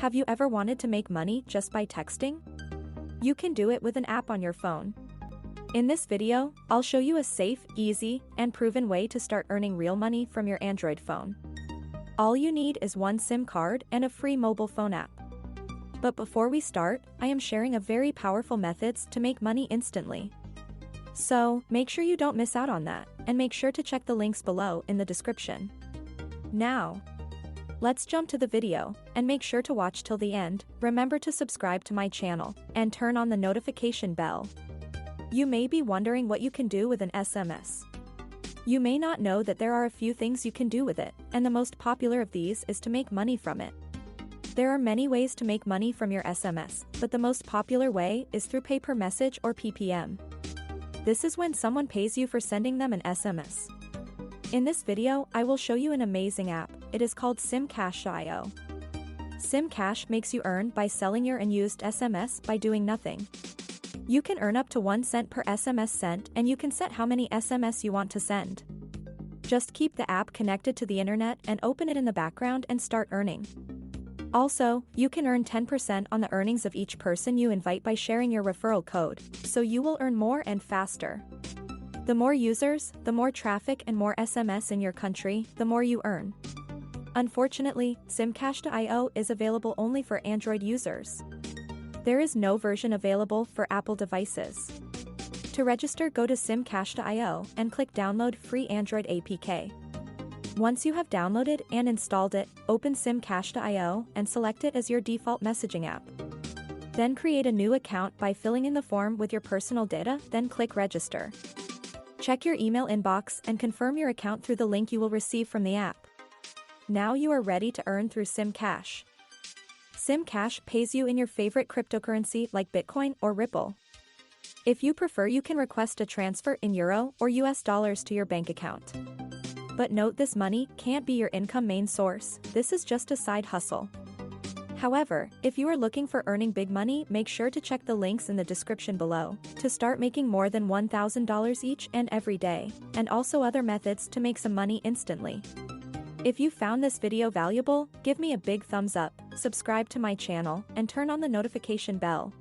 Have you ever wanted to make money just by texting? You can do it with an app on your phone. In this video, I'll show you a safe, easy, and proven way to start earning real money from your Android phone. All you need is one SIM card and a free mobile phone app. But before we start, I am sharing a very powerful methods to make money instantly. So, make sure you don't miss out on that, and make sure to check the links below in the description. Now, let's jump to the video, and make sure to watch till the end. Remember to subscribe to my channel, and turn on the notification bell. You may be wondering what you can do with an SMS. You may not know that there are a few things you can do with it, and the most popular of these is to make money from it. There are many ways to make money from your SMS, but the most popular way is through pay per message or PPM. This is when someone pays you for sending them an SMS. In this video, I will show you an amazing app. It is called SimCash.io. SimCash makes you earn by selling your unused SMS by doing nothing. You can earn up to 1 cent per SMS sent, and you can set how many SMS you want to send. Just keep the app connected to the internet and open it in the background and start earning. Also, you can earn 10% on the earnings of each person you invite by sharing your referral code, so you will earn more and faster. The more users, the more traffic and more SMS in your country, the more you earn. Unfortunately, SimCash.io is available only for Android users. There is no version available for Apple devices. To register, go to SimCash.io and click Download Free Android APK. Once you have downloaded and installed it, open SimCash.io and select it as your default messaging app. Then create a new account by filling in the form with your personal data, then click Register. Check your email inbox and confirm your account through the link you will receive from the app. Now you are ready to earn through SimCash. SimCash pays you in your favorite cryptocurrency like Bitcoin or Ripple. If you prefer, you can request a transfer in Euro or US dollars to your bank account. But note, this money can't be your income main source. This is just a side hustle. However, if you are looking for earning big money, make sure to check the links in the description below to start making more than $1,000 each and every day, and also other methods to make some money instantly. If you found this video valuable, give me a big thumbs up, subscribe to my channel, and turn on the notification bell.